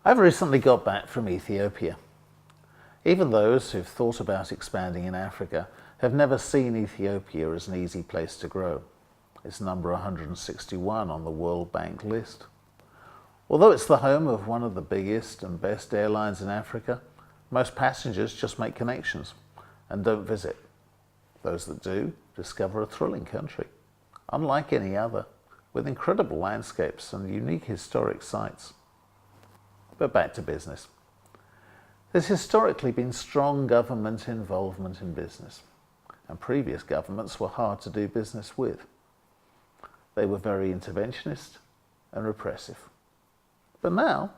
I've recently got back from Ethiopia. Even those who've thought about expanding in Africa have never seen Ethiopia as an easy place to grow. It's number 161 on the World Bank list. Although it's the home of one of the biggest and best airlines in Africa, most passengers just make connections and don't visit. Those that do discover a thrilling country, unlike any other, with incredible landscapes and unique historic sites. But back to business. There's historically been strong government involvement in business, and previous governments were hard to do business with. They were very interventionist and repressive. But now,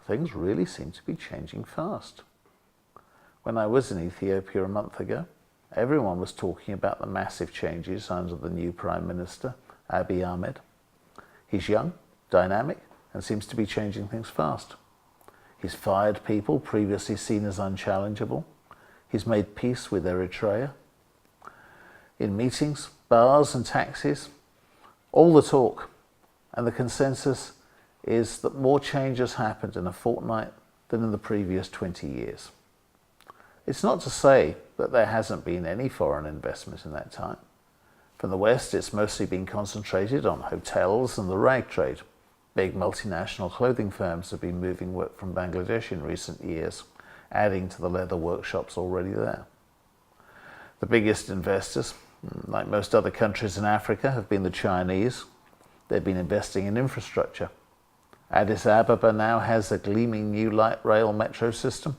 things really seem to be changing fast. When I was in Ethiopia a month ago, everyone was talking about the massive changes under the new Prime Minister, Abiy Ahmed. He's young, dynamic, and seems to be changing things fast. He's fired people previously seen as unchallengeable. He's made peace with Eritrea. In meetings, bars and taxis, all the talk and the consensus is that more change has happened in a fortnight than in the previous 20 years. It's not to say that there hasn't been any foreign investment in that time. From the West, it's mostly been concentrated on hotels and the rag trade. Big multinational clothing firms have been moving work from Bangladesh in recent years, adding to the leather workshops already there. The biggest investors, like most other countries in Africa, have been the Chinese. They've been investing in infrastructure. Addis Ababa now has a gleaming new light rail metro system,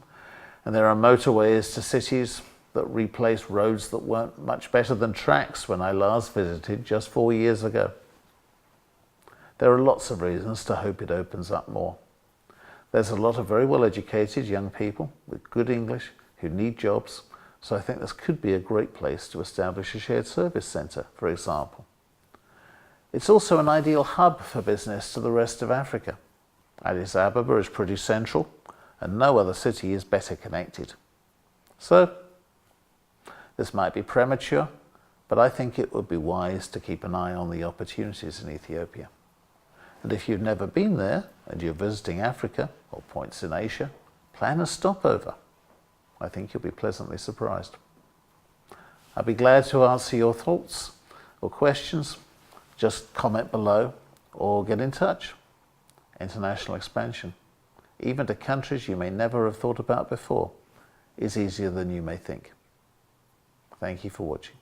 and there are motorways to cities that replace roads that weren't much better than tracks when I last visited just 4 years ago. There are lots of reasons to hope it opens up more. There's a lot of very well-educated young people with good English who need jobs, so I think this could be a great place to establish a shared service centre, for example. It's also an ideal hub for business to the rest of Africa. Addis Ababa is pretty central, and no other city is better connected. So, this might be premature, but I think it would be wise to keep an eye on the opportunities in Ethiopia. And if you've never been there and you're visiting Africa or points in Asia, plan a stopover. I think you'll be pleasantly surprised. I'd be glad to answer your thoughts or questions. Just comment below or get in touch. International expansion, even to countries you may never have thought about before, is easier than you may think. Thank you for watching.